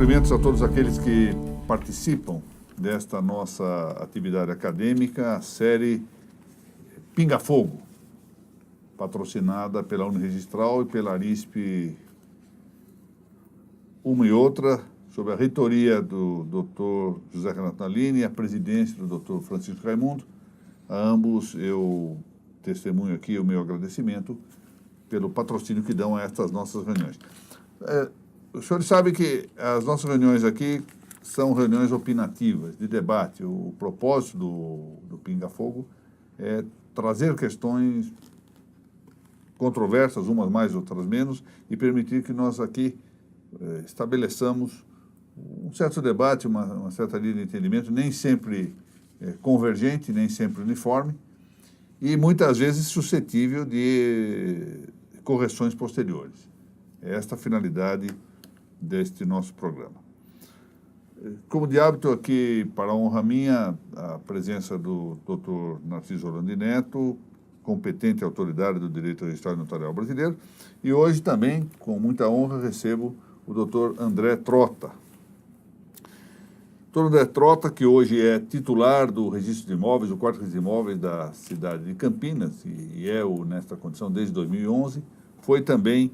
cumprimentos a todos aqueles que participam desta nossa atividade acadêmica, a série Pinga Fogo, patrocinada pela Uniregistral e pela Arispe, uma e outra, sob a reitoria do Dr. José Renato Nalini e a presidência do Dr. Francisco Raimundo. A ambos eu testemunho aqui o meu agradecimento pelo patrocínio que dão a estas nossas reuniões. Os senhores sabem que as nossas reuniões aqui são reuniões opinativas, de debate. O propósito do Pinga Fogo é trazer questões controversas, umas mais, outras menos, e permitir que nós aqui estabeleçamos um certo debate, uma certa linha de entendimento, nem sempre convergente, nem sempre uniforme, e muitas vezes suscetível de correções posteriores. É esta a finalidade deste nosso programa. Como de hábito aqui, para a honra minha, a presença do Dr. Narciso Orlando Neto, competente autoridade do direito registrado notarial brasileiro, e hoje também, com muita honra, recebo o Dr. André Trota. Dr. André Trota, que hoje é titular do Registro de Imóveis, o quarto Registro de Imóveis da cidade de Campinas, e é nesta condição desde 2011, foi também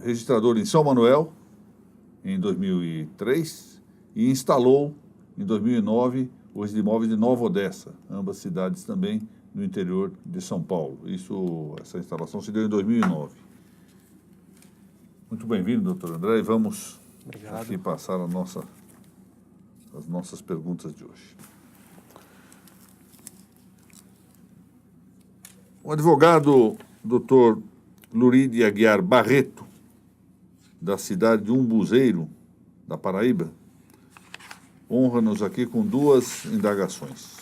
registrador em São Manuel, em 2003, e instalou, em 2009, o Registro de Imóveis de Nova Odessa, ambas cidades também no interior de São Paulo. Essa instalação se deu em 2009. Muito bem-vindo, doutor André, e vamos aqui passar as nossas perguntas de hoje. O advogado doutor Luride Aguiar Barreto, da cidade de Umbuzeiro, da Paraíba, honra-nos aqui com duas indagações.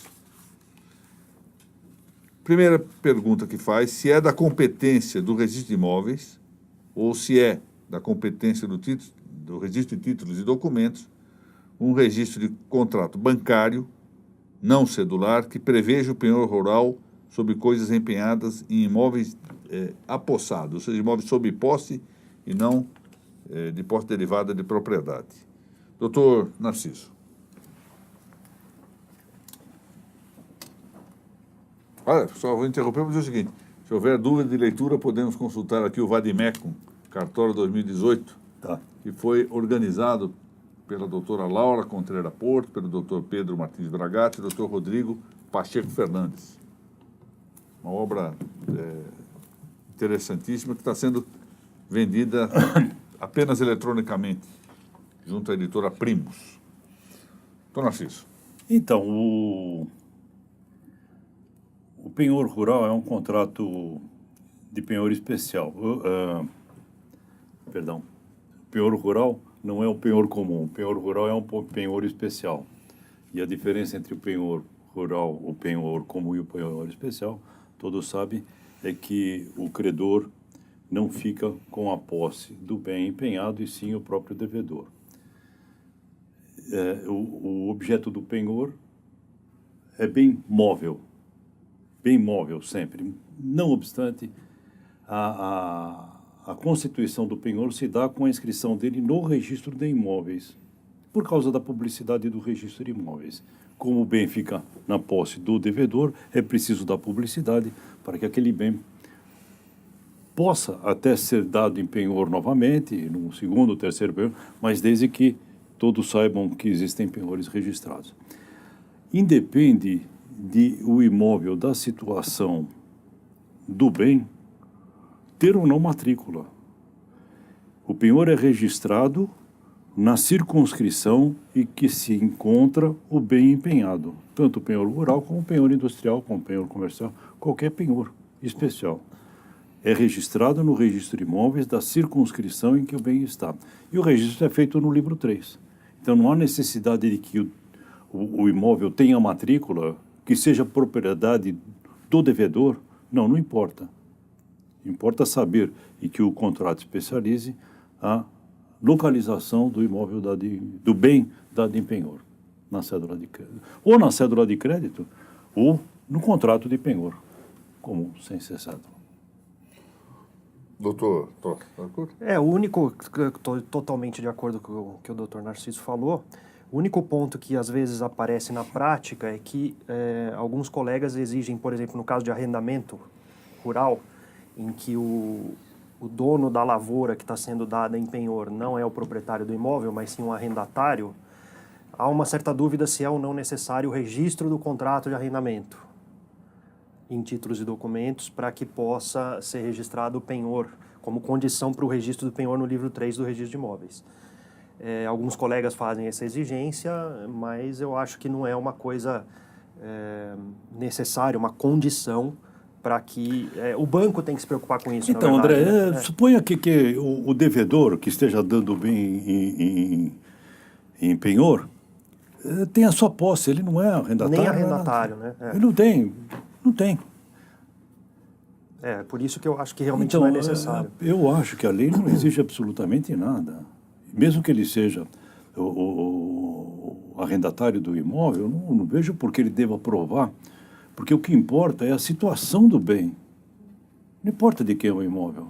Primeira pergunta que faz, se é da competência do registro de imóveis ou se é da competência do registro de títulos e documentos um registro de contrato bancário não cedular que preveja o penhor rural sobre coisas empenhadas em imóveis apossados, ou seja, imóveis sob posse e não de posse derivada de propriedade. Doutor Narciso. Olha, só vou interromper para dizer o seguinte, se houver dúvida de leitura, podemos consultar aqui o Vadimecum, cartório 2018, que foi organizado pela doutora Laura Contreira Porto, pelo doutor Pedro Martins Bragatti e doutor Rodrigo Pacheco Fernandes. Uma obra interessantíssima que está sendo vendida apenas eletronicamente, junto à editora Primus. Doutor Narciso. Então, o penhor rural é um contrato de penhor especial. O penhor rural não é um penhor comum. O penhor rural é um penhor especial. E a diferença entre o penhor rural, o penhor comum e o penhor especial, todos sabem, é que o credor não fica com a posse do bem empenhado e sim o próprio devedor. O objeto do penhor é bem móvel sempre. Não obstante, a constituição do penhor se dá com a inscrição dele no registro de imóveis, por causa da publicidade do registro de imóveis. Como o bem fica na posse do devedor, é preciso da publicidade para que aquele bem possa até ser dado em penhor novamente, no segundo ou terceiro penhor, mas desde que todos saibam que existem penhores registrados. Independe o imóvel da situação do bem ter ou não matrícula. O penhor é registrado na circunscrição em que se encontra o bem empenhado, tanto o penhor rural como o penhor industrial, como o penhor comercial, qualquer penhor especial. É registrado no registro de imóveis da circunscrição em que o bem está. E o registro é feito no livro 3. Então não há necessidade de que o imóvel tenha matrícula, que seja propriedade do devedor. Não importa. Importa saber e que o contrato especialize a localização do imóvel do bem dado em penhor, na cédula de crédito. Ou na cédula de crédito, ou no contrato de penhor, comum, sem ser cédula. Doutor, O único, estou totalmente de acordo com o que o doutor Narciso falou, o único ponto que às vezes aparece na prática é que alguns colegas exigem, por exemplo, no caso de arrendamento rural, em que o dono da lavoura que está sendo dada em penhor não é o proprietário do imóvel, mas sim um arrendatário, há uma certa dúvida se é ou não necessário o registro do contrato de arrendamento em títulos e documentos para que possa ser registrado o penhor, como condição para o registro do penhor no livro 3 do registro de imóveis. Alguns colegas fazem essa exigência, mas eu acho que não é uma coisa necessária, uma condição para que... o banco tem que se preocupar com isso, Então, na verdade, André, né? suponha que o devedor que esteja dando bem em penhor tem a sua posse, ele não é arrendatário. Nem arrendatário, né? Ele não tem. Por isso que eu acho que realmente Então, não é necessário. eu acho que a lei não exige absolutamente nada. Mesmo que ele seja o arrendatário do imóvel, eu não vejo por que ele deva provar, porque o que importa é a situação do bem. Não importa de quem é o imóvel.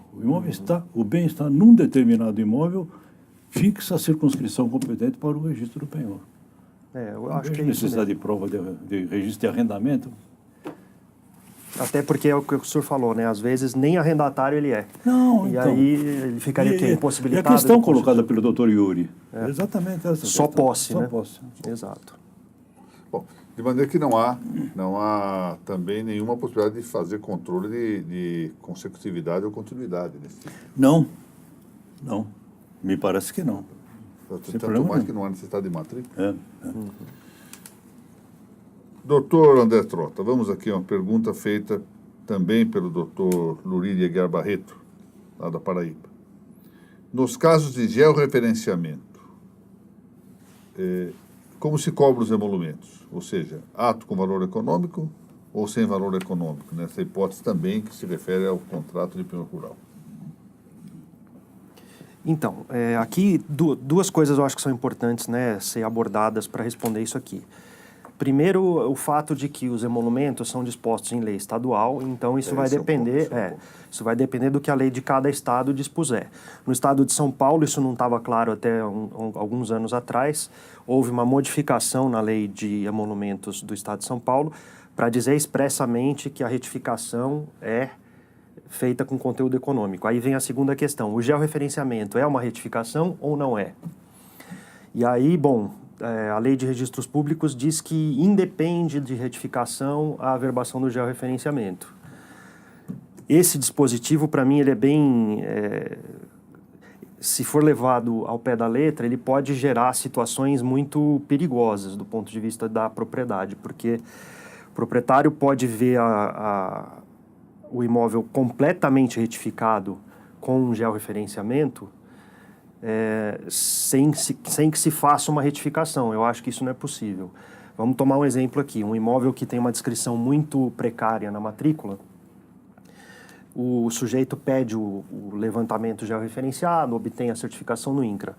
O bem está num determinado imóvel, fixa a circunscrição competente para o registro do penhor. Eu Não acho vejo que é isso necessidade mesmo. de prova de registro de arrendamento. Até porque é o que o senhor falou, né? Às vezes nem arrendatário ele é. Não, E então. aí ele ficaria o quê? E Impossibilitado. a questão de colocada pelo doutor Yuri é exatamente essa. Só questão. posse, Só né? posse. Exato. Bom, de maneira que não há também nenhuma possibilidade de fazer controle de consecutividade ou continuidade nesse tipo. Não. Me parece que não. Tanto problema mais nenhum. que não há necessidade de matrícula. É. Doutor André Trota, vamos aqui a uma pergunta feita também pelo doutor Luridia Aguiar Barreto, lá da Paraíba. Nos casos de georreferenciamento, como se cobra os emolumentos? Ou seja, ato com valor econômico ou sem valor econômico? Nessa hipótese também que se refere ao contrato de penhor rural. Então, aqui duas coisas eu acho que são importantes, né, ser abordadas para responder isso aqui. Primeiro, o fato de que os emolumentos são dispostos em lei estadual, então isso vai depender, isso vai depender do que a lei de cada estado dispuser. No estado de São Paulo, isso não estava claro até alguns anos atrás, houve uma modificação na lei de emolumentos do estado de São Paulo para dizer expressamente que a retificação é feita com conteúdo econômico. Aí vem a segunda questão, o georreferenciamento é uma retificação ou não é? E aí, bom, a lei de registros públicos diz que independe de retificação a averbação do georreferenciamento. Esse dispositivo, para mim, ele é bem... se for levado ao pé da letra, ele pode gerar situações muito perigosas do ponto de vista da propriedade, porque o proprietário pode ver o imóvel completamente retificado com um georreferenciamento sem que se faça uma retificação. Eu acho que isso não é possível. Vamos tomar um exemplo aqui. Um imóvel que tem uma descrição muito precária na matrícula, o sujeito pede o levantamento georreferenciado, obtém a certificação no INCRA.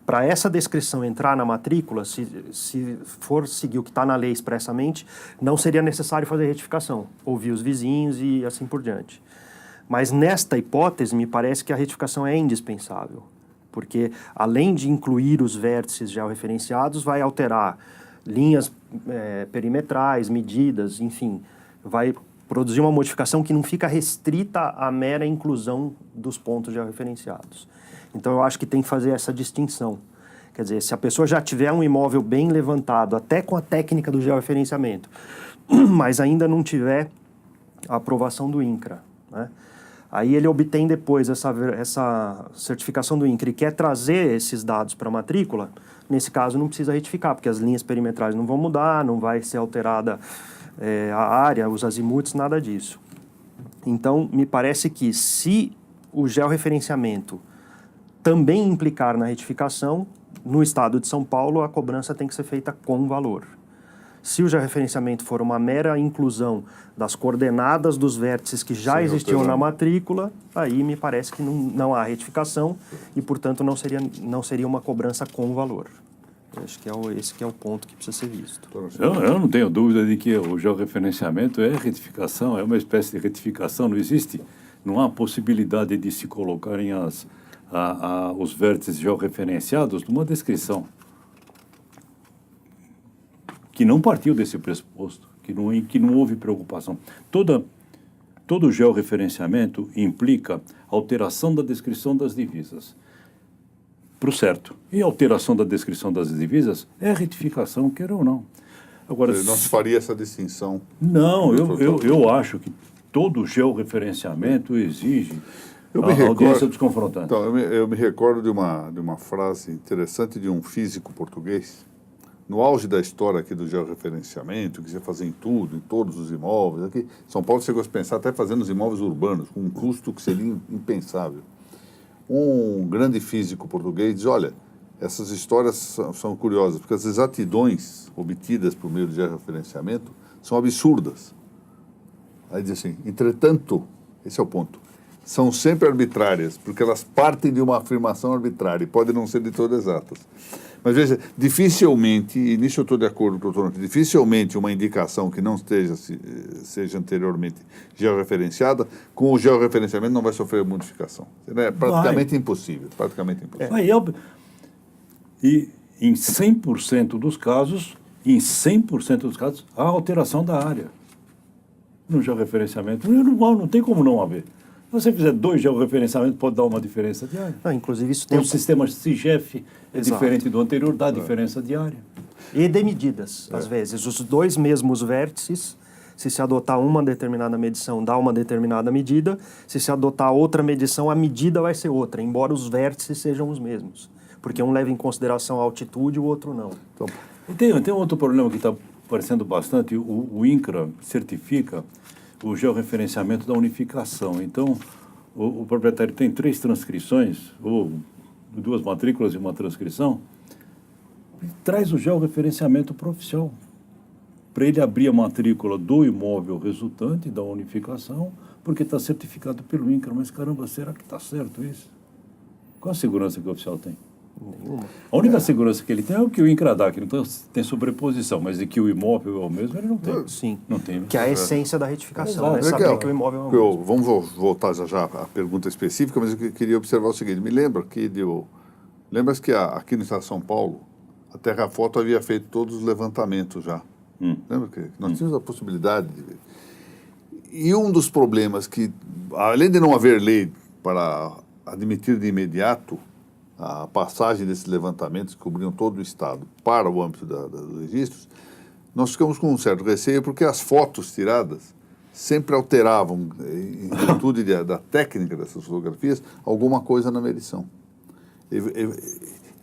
Para essa descrição entrar na matrícula, se for seguir o que está na lei expressamente, não seria necessário fazer retificação, ouvir os vizinhos e assim por diante. Mas nesta hipótese, me parece que a retificação é indispensável, porque além de incluir os vértices georreferenciados, vai alterar linhas perimetrais, medidas, enfim, vai produzir uma modificação que não fica restrita à mera inclusão dos pontos georreferenciados. Então, eu acho que tem que fazer essa distinção. Quer dizer, se a pessoa já tiver um imóvel bem levantado, até com a técnica do georreferenciamento, mas ainda não tiver a aprovação do INCRA, né? Aí ele obtém depois essa certificação do INCRA e quer trazer esses dados para a matrícula, nesse caso não precisa retificar, porque as linhas perimetrais não vão mudar, não vai ser alterada a área, os azimuts, nada disso. Então, me parece que se o georreferenciamento também implicar na retificação, no estado de São Paulo, a cobrança tem que ser feita com valor. Se o georreferenciamento for uma mera inclusão das coordenadas dos vértices que já existiam na matrícula, aí me parece que não há retificação e, portanto, não seria uma cobrança com valor. Eu acho que esse que é o ponto que precisa ser visto. Eu não tenho dúvida de que o georreferenciamento é retificação, é uma espécie de retificação, não existe não há possibilidade de se colocarem os vértices georreferenciados numa descrição que não partiu desse pressuposto, que não houve preocupação. Todo georreferenciamento implica alteração da descrição das divisas para o certo. E a alteração da descrição das divisas é retificação, queira ou não. Agora, não se faria essa distinção? Não, eu acho que todo georreferenciamento exige a audiência dos confrontantes. Então, eu me recordo de uma frase interessante de um físico português. No auge da história aqui do georreferenciamento, que você fazia em tudo, em todos os imóveis. Aqui, São Paulo chegou a pensar até fazendo os imóveis urbanos, com um custo que seria impensável. Um grande físico português diz, olha, essas histórias são curiosas, porque as exatidões obtidas por meio do georreferenciamento são absurdas. Aí diz assim, entretanto, esse é o ponto, são sempre arbitrárias, porque elas partem de uma afirmação arbitrária e podem não ser de todas exatas. Mas veja, dificilmente, e nisso eu estou de acordo com o doutor, dificilmente uma indicação que não seja anteriormente georreferenciada, com o georreferenciamento não vai sofrer modificação. É praticamente impossível. Praticamente impossível. E em 100% dos casos, há alteração da área no georreferenciamento. Não tem como não haver. Se você fizer 2 georreferenciamentos, pode dar uma diferença de área. Inclusive isso tem o sistema CIGEF é diferente do anterior, dá diferença de área. E de medidas, às vezes. Os 2 mesmos vértices, se adotar uma determinada medição, dá uma determinada medida. Se adotar outra medição, a medida vai ser outra, embora os vértices sejam os mesmos. Porque um leva em consideração a altitude e o outro não. Então, tem um outro problema que está aparecendo bastante. O INCRA certifica o georreferenciamento da unificação. Então, o proprietário tem 3 transcrições, ou 2 matrículas e uma transcrição, e traz o georreferenciamento para o oficial, para ele abrir a matrícula do imóvel resultante da unificação, porque está certificado pelo INCRA. Mas, caramba, será que está certo isso? Qual a segurança que o oficial tem? Nenhuma. A única segurança que ele tem é o que o INCRA dá, que não tem sobreposição, mas de que o imóvel é o mesmo, ele não tem. Sim. Não tem. Que é a essência da retificação, Exato. saber que o imóvel é o mesmo. Vamos voltar já à pergunta específica, mas eu queria observar o seguinte. Me lembra que lembra-se que aqui no estado de São Paulo, a Terrafoto havia feito todos os levantamentos já. Lembra que nós tínhamos a possibilidade de ver. E um dos problemas que, além de não haver lei para admitir de imediato a passagem desses levantamentos que cobriam todo o Estado para o âmbito dos registros, nós ficamos com um certo receio porque as fotos tiradas sempre alteravam, em virtude da técnica dessas fotografias, alguma coisa na medição.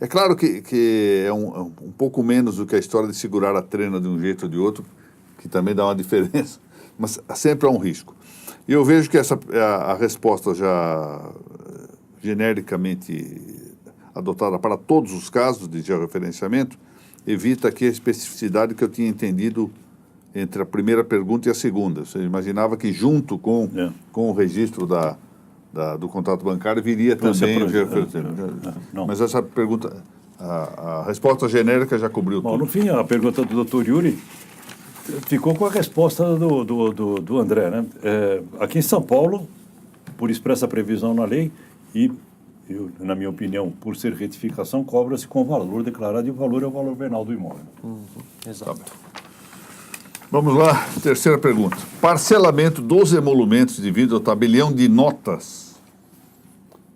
É claro que é um pouco menos do que a história de segurar a trena de um jeito ou de outro, que também dá uma diferença, mas sempre há um risco. E eu vejo que a resposta já genericamente adotada para todos os casos de georreferenciamento evita aqui a especificidade que eu tinha entendido entre a primeira pergunta e a segunda. Você imaginava que junto com o registro do contrato bancário viria também o georreferenciamento. Mas essa pergunta, a resposta genérica já cobriu tudo. No fim, a pergunta do Dr. Yuri ficou com a resposta do André, né? Aqui em São Paulo, por expressa previsão na lei, na minha opinião, por ser retificação, cobra-se com o valor declarado e o valor é o valor venal do imóvel. Exato. Tá. Vamos lá, terceira pergunta. Parcelamento dos emolumentos devido ao tabelião de notas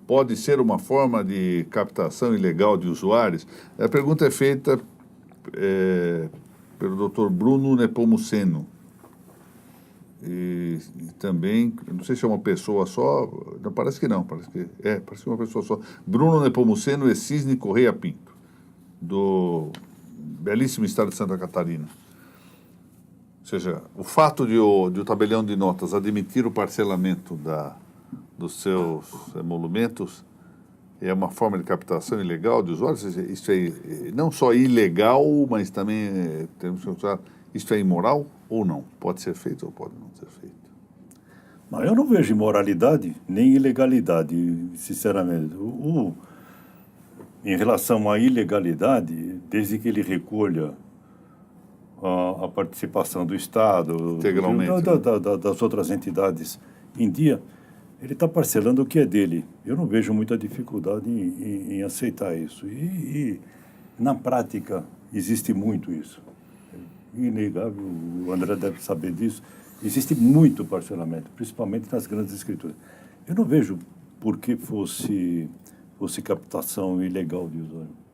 pode ser uma forma de captação ilegal de usuários? A pergunta é feita pelo Dr. Bruno Nepomuceno. E também, não sei se é uma pessoa só, não, parece que não, parece que é uma pessoa só. Bruno Nepomuceno e Cisne Correia Pinto, do belíssimo estado de Santa Catarina. Ou seja, o fato de o tabelião de notas admitir o parcelamento dos seus emolumentos é uma forma de captação ilegal de usuários. Isso é não só ilegal, mas também temos que usar. Isto é imoral ou não? Pode ser feito ou pode não ser feito? Mas eu não vejo imoralidade nem ilegalidade, sinceramente. Em relação à ilegalidade, desde que ele recolha a participação do Estado, integralmente, das outras entidades em dia, ele está parcelando o que é dele. Eu não vejo muita dificuldade em aceitar isso. E, na prática, existe muito isso. É inegável, o André deve saber disso. Existe muito parcelamento, principalmente nas grandes escrituras. Eu não vejo por que fosse captação ilegal de usuário.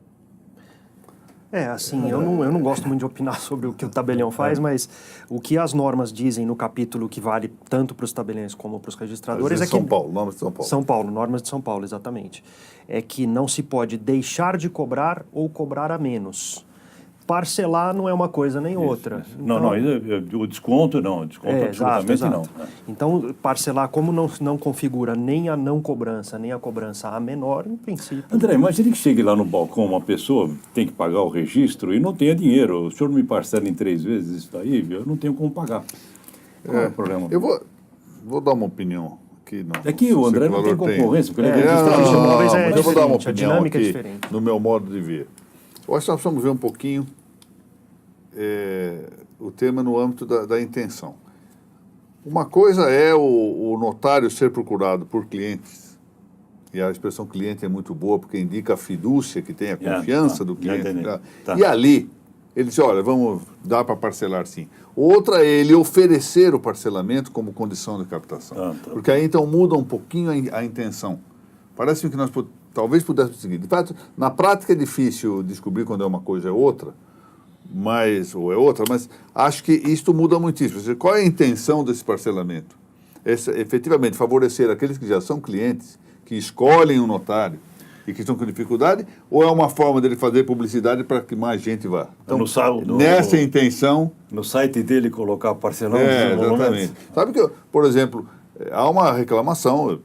Assim, eu não gosto muito de opinar sobre o que o tabelião faz, mas o que as normas dizem no capítulo que vale tanto para os tabeliões como para os registradores é que... São Paulo, normas de São Paulo. São Paulo, normas de São Paulo, exatamente. É que não se pode deixar de cobrar ou cobrar a menos. Parcelar não é uma coisa nem outra. Isso. Então, o desconto não, absolutamente exato. não. Então, parcelar, como não configura nem a não cobrança, nem a cobrança a menor, em princípio... André, imagine que chegue lá no balcão uma pessoa, tem que pagar o registro e não tenha dinheiro. O senhor me parcela em 3 vezes isso daí, eu não tenho como pagar. Qual é o problema? Eu vou dar uma opinião aqui. É que o André não tem concorrência, porque ele é registrado de imóveis mas eu vou dar uma diferente, a opinião dinâmica é aqui, diferente. no meu modo de ver. Eu acho que nós precisamos ver um pouquinho o tema no âmbito da intenção. Uma coisa é o notário ser procurado por clientes, e a expressão cliente é muito boa porque indica a fidúcia, que tem a confiança do cliente. Tá. E ali, ele diz, olha, dá para parcelar sim. Outra é ele oferecer o parcelamento como condição de captação. Porque aí então muda um pouquinho a intenção. Parece que nós talvez pudéssemos seguir. De fato, na prática é difícil descobrir quando é uma coisa ou é outra, mas acho que isto muda muitíssimo. Ou seja, qual é a intenção desse parcelamento? Efetivamente, favorecer aqueles que já são clientes, que escolhem um notário e que estão com dificuldade, ou é uma forma dele fazer publicidade para que mais gente vá? Então, nessa intenção... No site dele colocar parcelão... exatamente. Sabe que, por exemplo, há uma reclamação,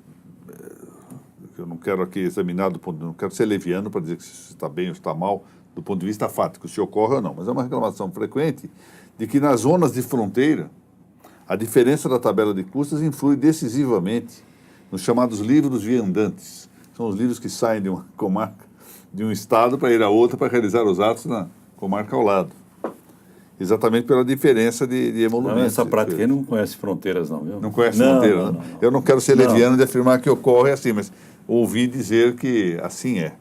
eu não quero aqui examinar, não quero ser leviano para dizer que se está bem ou está mal, do ponto de vista fático, se ocorre ou não, mas é uma reclamação frequente de que nas zonas de fronteira, a diferença da tabela de custas influi decisivamente nos chamados livros viandantes. São os livros que saem de uma comarca, de um estado para ir a outra para realizar os atos na comarca ao lado. Exatamente pela diferença de emolumentos. Essa prática aí não conhece fronteiras, não, viu? Não conhece fronteiras, não. Eu não quero ser leviano de afirmar que ocorre assim, mas ouvi dizer que assim é.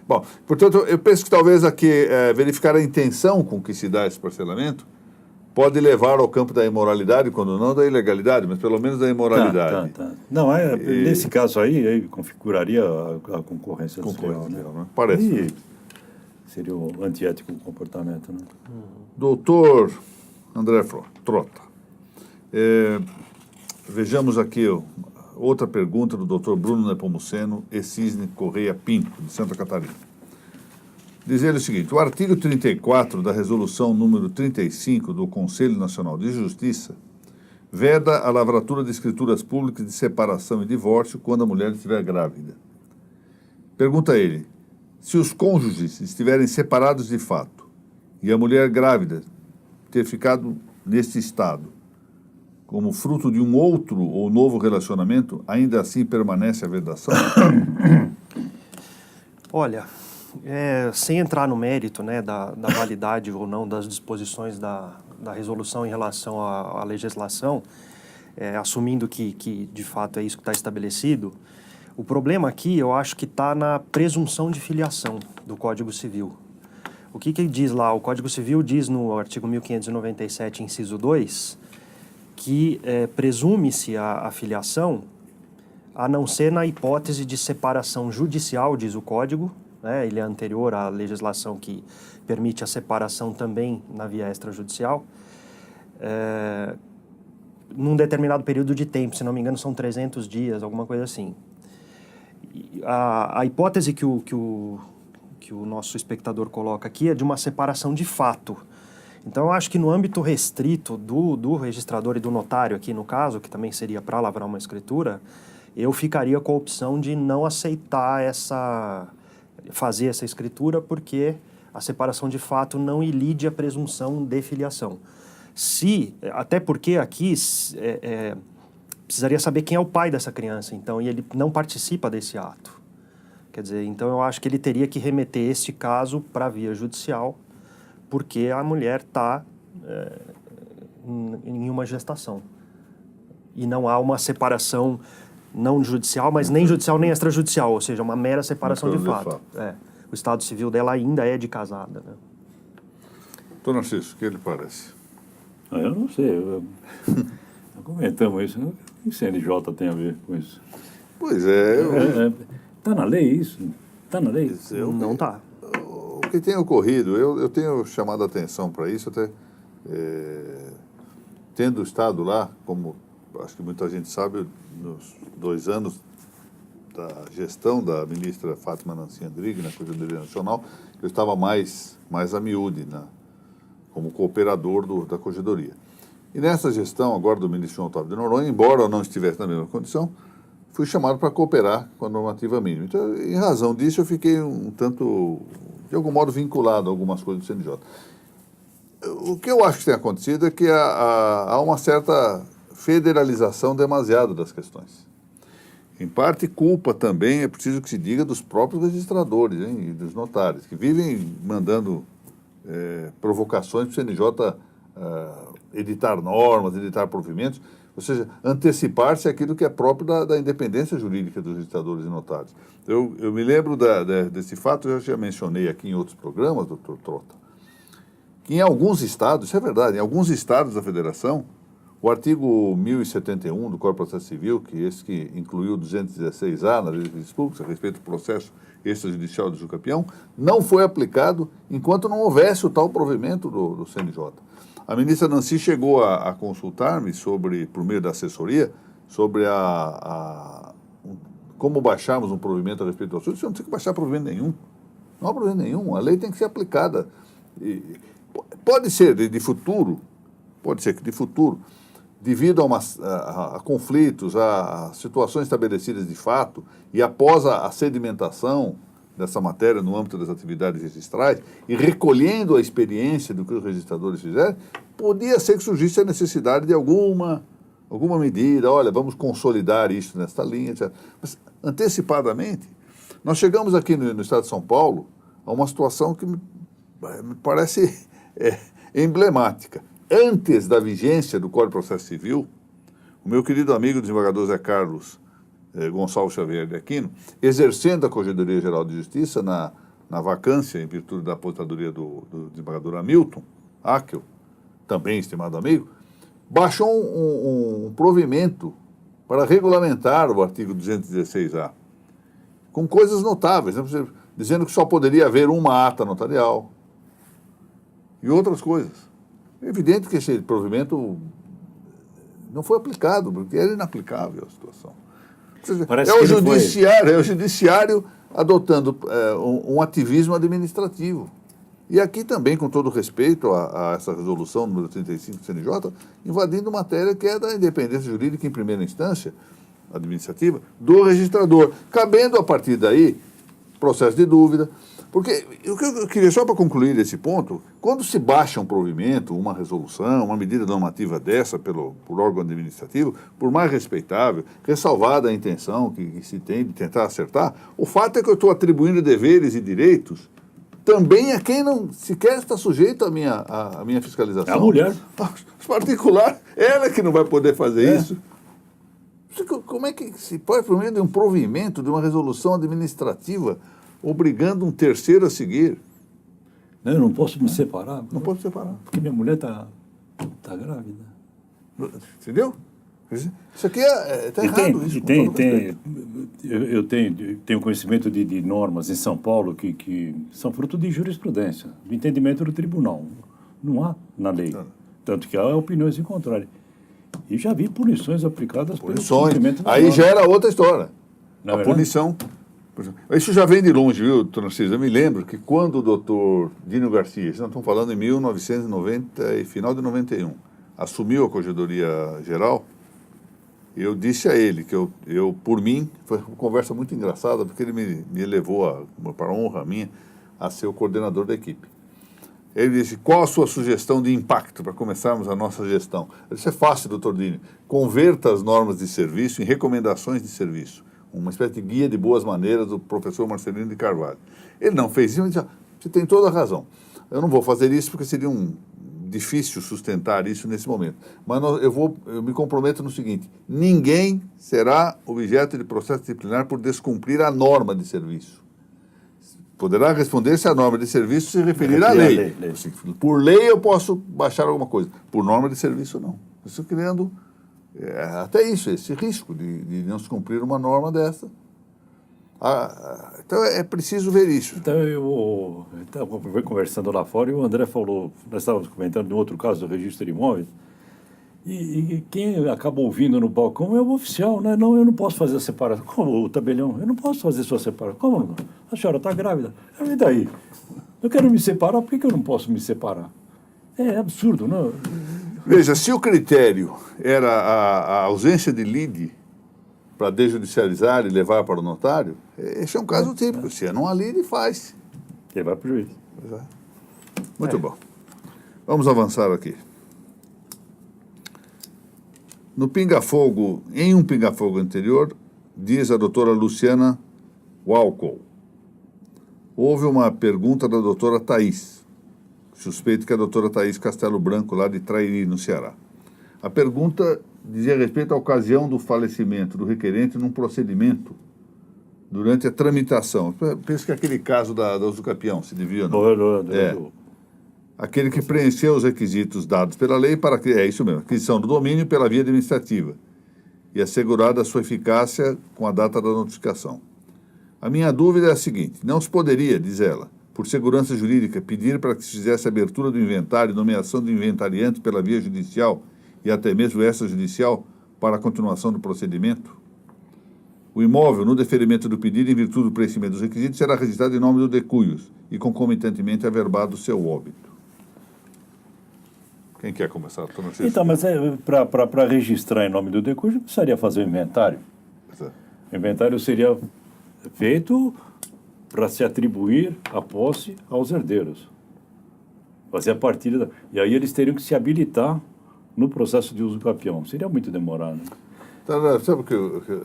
Bom, portanto, eu penso que talvez aqui verificar a intenção com que se dá esse parcelamento pode levar ao campo da imoralidade, quando não da ilegalidade, mas pelo menos da imoralidade. Não, nesse caso aí configuraria a concorrência desleal, né? Parece. E seria o antiético o comportamento, né? Doutor André Trota, vejamos aqui outra pergunta do doutor Bruno Nepomuceno e Cisne Correia Pinto, de Santa Catarina. Diz ele o seguinte: o artigo 34 da resolução número 35 do Conselho Nacional de Justiça veda a lavratura de escrituras públicas de separação e divórcio quando a mulher estiver grávida. Pergunta ele: se os cônjuges estiverem separados de fato e a mulher grávida ter ficado neste estado como fruto de um outro ou novo relacionamento, ainda assim permanece a vedação? Olha, sem entrar no mérito, né, da validade ou não das disposições da resolução em relação à legislação, assumindo que de fato é isso que está estabelecido, o problema aqui eu acho que está na presunção de filiação do Código Civil. O que diz lá? O Código Civil diz no artigo 1597, inciso 2, que presume-se a filiação a não ser na hipótese de separação judicial, diz o Código, né? Ele é anterior à legislação que permite a separação também na via extrajudicial, num determinado período de tempo, se não me engano são 300 dias, alguma coisa assim. A hipótese que o nosso espectador coloca aqui é de uma separação de fato. Então, eu acho que no âmbito restrito do registrador e do notário, aqui no caso, que também seria para lavrar uma escritura, eu ficaria com a opção de não aceitar fazer essa escritura, porque a separação de fato não ilide a presunção de filiação. Até porque aqui precisaria saber quem é o pai dessa criança, então, e ele não participa desse ato. Quer dizer, então eu acho que ele teria que remeter este caso para a via judicial, porque a mulher está em uma gestação. E não há uma separação não judicial, mas nem judicial nem extrajudicial, ou seja, uma mera separação de Separação fato. de fato. O estado civil dela ainda é de casada. Né? Doutor Narciso, o que ele parece? Eu não sei. Não comentamos isso. O que o CNJ tem a ver com isso? Pois é. Está na lei isso? Está na lei? Não está. O que tem ocorrido, eu tenho chamado a atenção para isso, até tendo estado lá, como acho que muita gente sabe, nos 2 anos da gestão da ministra Fátima Nancy Andrighi na Corregedoria Nacional, eu estava mais a miúde, como cooperador da Corregedoria. E nessa gestão agora do ministro João Otávio de Noronha, embora eu não estivesse na mesma condição, fui chamado para cooperar com a normativa mínima. Então, em razão disso, eu fiquei um tanto, de algum modo, vinculado a algumas coisas do CNJ. O que eu acho que tem acontecido é que há uma certa federalização demasiada das questões. Em parte, culpa também, é preciso que se diga, dos próprios registradores, e dos notários, que vivem mandando provocações para o CNJ editar normas, editar provimentos, ou seja, antecipar-se aquilo que é próprio da independência jurídica dos registradores e notários. Eu me lembro desse fato, eu já mencionei aqui em outros programas, doutor Trota, que em alguns estados, isso é verdade, em alguns estados da federação, o artigo 1071 do Código de Processo Civil, que incluiu o 216A na Lei de Serviços Públicos, a respeito do processo extrajudicial do juiz-campeão, não foi aplicado enquanto não houvesse o tal provimento do CNJ. A ministra Nancy chegou a consultar-me por meio da assessoria, sobre como baixarmos um provimento a respeito do assunto. Você não tem que baixar provimento nenhum. Não há provimento nenhum. A lei tem que ser aplicada. Pode ser de futuro, devido a conflitos, a situações estabelecidas de fato, e após a sedimentação dessa matéria no âmbito das atividades registrais, e recolhendo a experiência do que os registradores fizeram, podia ser que surgisse a necessidade de alguma medida, olha, vamos consolidar isso nesta linha, etc. Mas, antecipadamente, nós chegamos aqui no estado de São Paulo a uma situação que me parece emblemática. Antes da vigência do Código de Processo Civil, o meu querido amigo desembargador Zé Carlos Gonçalves Xavier de Aquino, exercendo a Corregedoria Geral de Justiça na vacância, em virtude da aposentadoria do desembargador Hamilton Ackel, também estimado amigo, baixou um provimento para regulamentar o artigo 216A, com coisas notáveis, né? Dizendo que só poderia haver uma ata notarial e outras coisas. É evidente que esse provimento não foi aplicado, porque era inaplicável a situação. É o judiciário adotando um ativismo administrativo. E aqui também, com todo respeito a essa resolução número 35 do CNJ, invadindo matéria que é da independência jurídica em primeira instância, administrativa, do registrador, cabendo a partir daí processo de dúvida. Porque o que eu queria, só para concluir esse ponto, quando se baixa um provimento, uma resolução, uma medida normativa dessa por órgão administrativo, por mais respeitável, ressalvada a intenção que se tem de tentar acertar, o fato é que eu estou atribuindo deveres e direitos também a quem não sequer está sujeito à minha fiscalização. É a mulher. Particular, ela que não vai poder fazer isso. Como é que se pode, por meio de um provimento, de uma resolução administrativa, obrigando um terceiro a seguir? Eu não posso me separar. Não posso separar. Porque minha mulher está grávida. Entendeu? Isso aqui está errado. Eu tenho conhecimento de normas em São Paulo que são fruto de jurisprudência, do entendimento do tribunal. Não há na lei. Tanto que há opiniões em contrário. E já vi punições aplicadas pelo cumprimento das normas. Já era outra história. Na a verdade, punição. Isso já vem de longe, viu, doutor Narciso? Eu me lembro que quando o doutor Dino Garcia, nós estamos falando em 1990 e final de 91, assumiu a Corregedoria Geral, eu disse a ele que eu por mim, foi uma conversa muito engraçada, porque ele me elevou, para honra minha, a ser o coordenador da equipe. Ele disse, qual a sua sugestão de impacto para começarmos a nossa gestão? Eu disse, é fácil, doutor Dino, converta as normas de serviço em recomendações de serviço. Uma espécie de guia de boas maneiras do professor Marcelino de Carvalho. Ele não fez isso, mas disse, você tem toda a razão. Eu não vou fazer isso porque seria difícil sustentar isso nesse momento. Mas eu me comprometo no seguinte: ninguém será objeto de processo disciplinar por descumprir a norma de serviço. Poderá responder se a norma de serviço se referir à lei. Assim, por lei eu posso baixar alguma coisa, por norma de serviço não. Estou criando até isso, esse risco de não se cumprir uma norma dessa. Então é preciso ver isso. Então eu estava conversando lá fora e o André falou, nós estávamos comentando de um outro caso do registro de imóveis, e quem acaba ouvindo no balcão é o oficial, né? Não, eu não posso fazer a separação. Como o tabelião? Eu não posso fazer sua separação. Como não? A senhora está grávida. E daí? Eu quero me separar, por que eu não posso me separar? É absurdo, não? Veja, se o critério era a ausência de lide para desjudicializar e levar para o notário, esse é um caso típico. Se não há lide, faz. Ele vai para o juiz. Muito bom. Vamos avançar aqui. Em um pinga-fogo anterior, diz a doutora Luciana Walcol, houve uma pergunta da doutora Thais, suspeito que é a doutora Thais Castelo Branco, lá de Trairi, no Ceará. A pergunta dizia respeito à ocasião do falecimento do requerente num procedimento durante a tramitação. Penso que é aquele caso da usucapião, se devia ou não. Aquele que preencheu os requisitos dados pela lei para isso mesmo, aquisição do domínio pela via administrativa e assegurada a sua eficácia com a data da notificação. A minha dúvida é a seguinte: não se poderia, diz ela, por segurança jurídica, pedir para que se fizesse a abertura do inventário e nomeação do inventariante pela via judicial e até mesmo extrajudicial para a continuação do procedimento? O imóvel, no deferimento do pedido em virtude do preenchimento dos requisitos, será registrado em nome do decúios e concomitantemente averbado o seu óbito. Quem quer começar? Então, mas para registrar em nome do decúio, precisaria fazer o inventário. O inventário seria feito para se atribuir a posse aos herdeiros. Fazer a partilha. E aí eles teriam que se habilitar no processo de usucapião. Seria muito demorado. Então, sabe que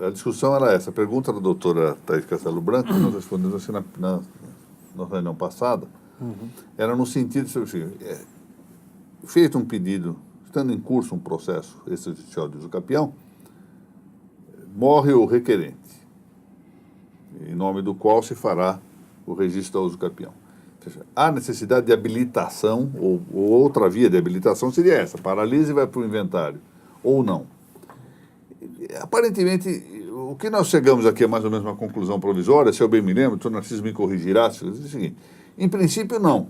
a discussão era essa. A pergunta da doutora Thais Castelo Branco, que nós respondemos assim na reunião passada, era no sentido de assim, feito um pedido, estando em curso um processo extrajudicial de usucapião, morre o requerente, em nome do qual se fará o registro da usucapião. A necessidade de habilitação, ou outra via de habilitação seria essa: paralisa e vai para o inventário, ou não. Aparentemente, o que nós chegamos aqui é mais ou menos uma conclusão provisória, se eu bem me lembro, o doutor Narciso me corrigirá, se eu dizer o seguinte: em princípio, não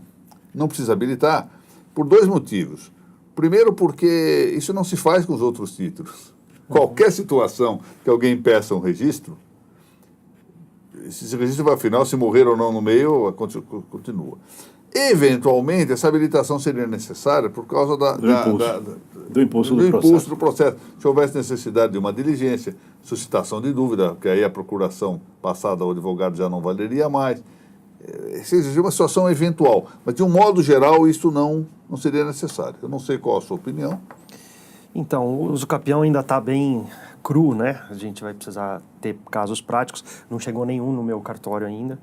precisa habilitar, por dois motivos. Primeiro, porque isso não se faz com os outros títulos. Qualquer situação que alguém peça um registro, esse registro vai ao final, se morrer ou não no meio, continua. Eventualmente, essa habilitação seria necessária por causa do impulso do processo. Se houvesse necessidade de uma diligência, suscitação de dúvida, porque aí a procuração passada ao advogado já não valeria mais. Isso exigia uma situação eventual, mas de um modo geral isso não seria necessário. Eu não sei qual a sua opinião. Então, o usucapião ainda está bem cru, né? A gente vai precisar ter casos práticos. Não chegou nenhum no meu cartório ainda.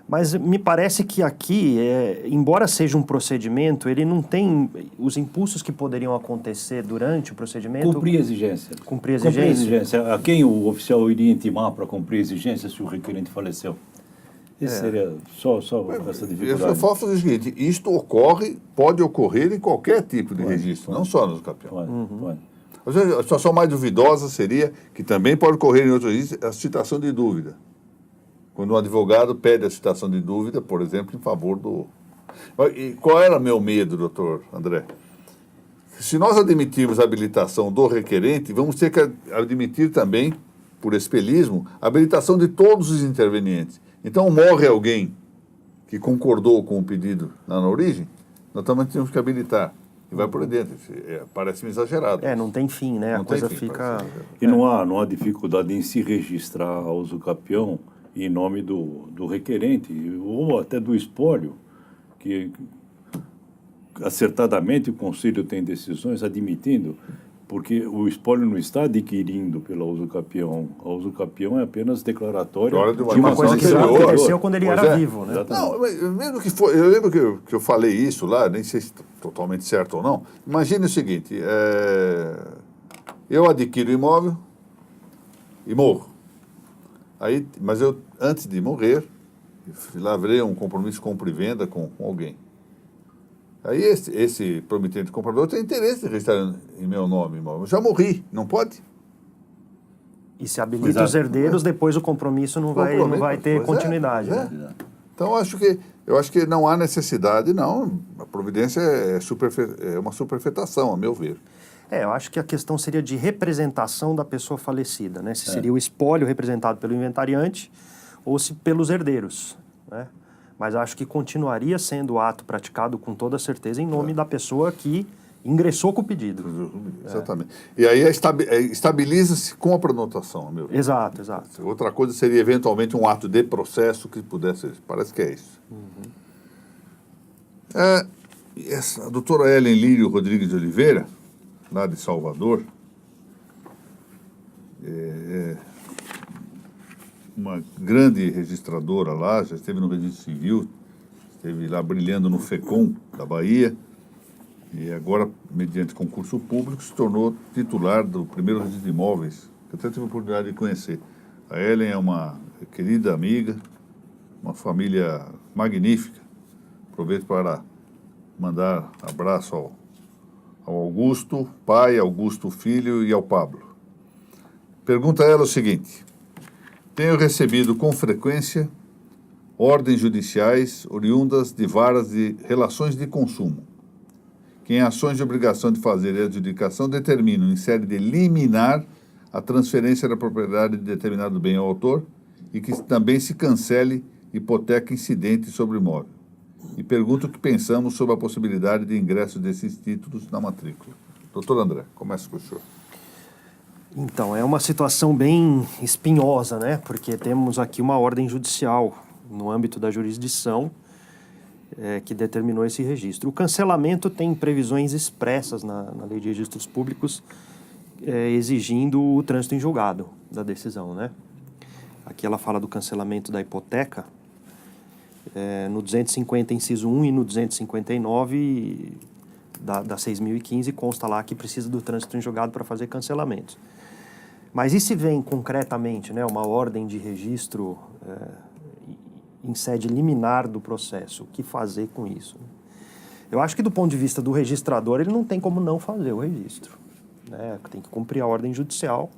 Mas me parece que aqui, embora seja um procedimento, ele não tem os impulsos que poderiam acontecer durante o procedimento. Cumprir exigência. Cumprir exigência. A quem o oficial iria intimar para cumprir exigência se o requerente faleceu? Esse seria só essa dificuldade. Eu falo o seguinte: isto pode ocorrer em qualquer tipo de registro, não só no usucapião. Pode. A situação mais duvidosa seria, que também pode ocorrer em outros registros, a citação de dúvida. Quando um advogado pede a citação de dúvida, por exemplo, em favor do... E qual era meu medo, doutor André? Se nós admitirmos a habilitação do requerente, vamos ter que admitir também, por espelismo, a habilitação de todos os intervenientes. Então, morre alguém que concordou com o pedido na origem, nós também temos que habilitar. E vai por dentro. Parece-me exagerado. Não tem fim, né? Não a coisa fim, fica... E não há dificuldade em se registrar a usucapião em nome do requerente, ou até do espólio, que acertadamente o Conselho tem decisões admitindo, porque o espólio não está adquirindo pela usucapião. A usucapião é apenas declaratória de uma coisa que aconteceu quando ele era vivo, né? Não, mas mesmo que for, eu lembro que eu falei isso lá, nem sei se totalmente certo ou não. Imagine o seguinte, eu adquiro o imóvel e morro. Aí, mas eu, antes de morrer, lavrei um compromisso de compra e venda com alguém. Aí esse promitente comprador tem interesse em registrar em meu nome o imóvel. Eu já morri, não pode? E se habilita os herdeiros, depois o compromisso não vai ter continuidade. Né? Então, eu acho que não há necessidade, não. A providência é uma superfetação, a meu ver. Eu acho que a questão seria de representação da pessoa falecida, né? Se seria o espólio representado pelo inventariante ou se pelos herdeiros, né? Mas acho que continuaria sendo o ato praticado com toda certeza em nome da pessoa que ingressou com o pedido. Exatamente. E aí estabiliza-se com a prenotação, a meu ver. Exato. Outra coisa seria eventualmente um ato de processo que pudesse... Parece que é isso. A doutora Ellen Lírio Rodrigues de Oliveira, lá de Salvador, uma grande registradora lá, já esteve no Registro Civil, esteve lá brilhando no FECOM da Bahia, e agora, mediante concurso público, se tornou titular do primeiro registro de imóveis, que eu até tive a oportunidade de conhecer. A Ellen é uma querida amiga, uma família magnífica. Aproveito para mandar abraço ao Augusto, pai, Augusto, filho, e ao Pablo. Pergunta a ela o seguinte: tenho recebido com frequência ordens judiciais oriundas de varas de relações de consumo, que em ações de obrigação de fazer e adjudicação determinam em série de liminar a transferência da propriedade de determinado bem ao autor e que também se cancele hipoteca incidente sobre o imóvel. E pergunto o que pensamos sobre a possibilidade de ingresso desses títulos na matrícula. Doutor André, começa com o senhor. Então, é uma situação bem espinhosa, né? Porque temos aqui uma ordem judicial no âmbito da jurisdição que determinou esse registro. O cancelamento tem previsões expressas na Lei de Registros Públicos exigindo o trânsito em julgado da decisão, né? Aqui ela fala do cancelamento da hipoteca, no 250, inciso 1, e no 259 da 6.015 consta lá que precisa do trânsito em julgado para fazer cancelamento. Mas e se vem concretamente, né, uma ordem de registro em sede liminar do processo? O que fazer com isso? Eu acho que do ponto de vista do registrador, ele não tem como não fazer o registro, né? Tem que cumprir a ordem judicial.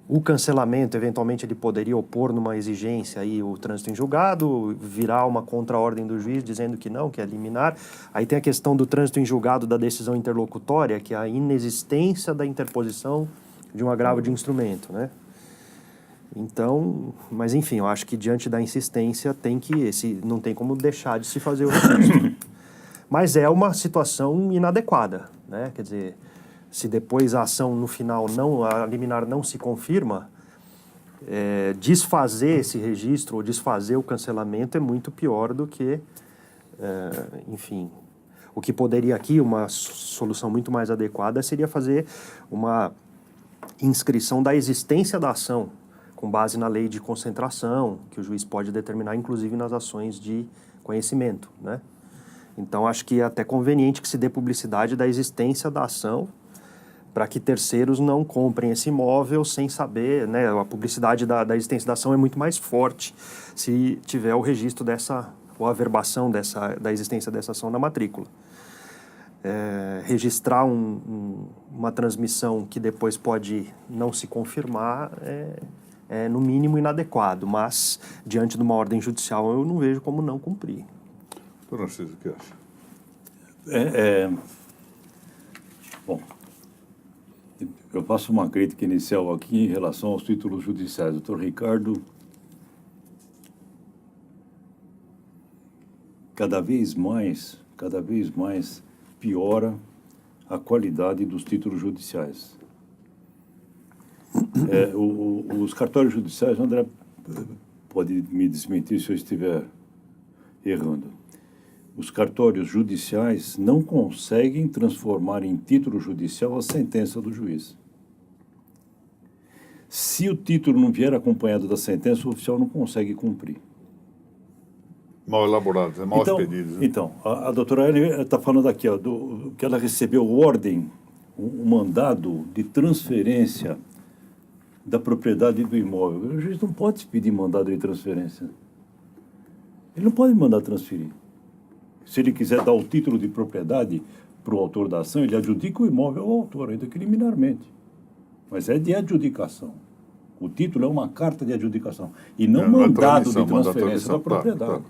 O cancelamento, eventualmente, ele poderia opor numa exigência aí o trânsito em julgado, virar uma contra-ordem do juiz dizendo que não, que é liminar. Aí tem a questão do trânsito em julgado da decisão interlocutória, que é a inexistência da interposição de um agravo de instrumento, né? Então, mas enfim, eu acho que diante da insistência não tem como deixar de se fazer o registro. Mas é uma situação inadequada, né? Quer dizer, se depois a ação no final a liminar não se confirma, desfazer esse registro ou desfazer o cancelamento é muito pior do que, enfim, o que poderia aqui, uma solução muito mais adequada seria fazer uma inscrição da existência da ação com base na lei de concentração, que o juiz pode determinar, inclusive nas ações de conhecimento, né? Então, acho que é até conveniente que se dê publicidade da existência da ação para que terceiros não comprem esse imóvel sem saber, né? A publicidade da existência da ação é muito mais forte se tiver o registro ou a averbação da existência dessa ação na matrícula. Registrar uma transmissão que depois pode não se confirmar é no mínimo inadequado, mas diante de uma ordem judicial eu não vejo como não cumprir. Doutor Narciso, o que acha? Bom, eu faço uma crítica inicial aqui em relação aos títulos judiciais. Doutor Ricardo, cada vez mais piora a qualidade dos títulos judiciais. Os cartórios judiciais, André pode me desmentir se eu estiver errando. Os cartórios judiciais não conseguem transformar em título judicial a sentença do juiz. Se o título não vier acompanhado da sentença, o oficial não consegue cumprir. Mal elaborados, mal Então, expedidos. Né? então a doutora Ellen está falando aqui ó, que ela recebeu ordem, um mandado de transferência da propriedade do imóvel. O juiz não pode pedir mandado de transferência. Ele não pode mandar transferir. Se ele quiser dar o título de propriedade para o autor da ação, ele adjudica o imóvel ao autor, ainda que liminarmente. Mas é de adjudicação. O título é uma carta de adjudicação e não mandado de transferência da propriedade.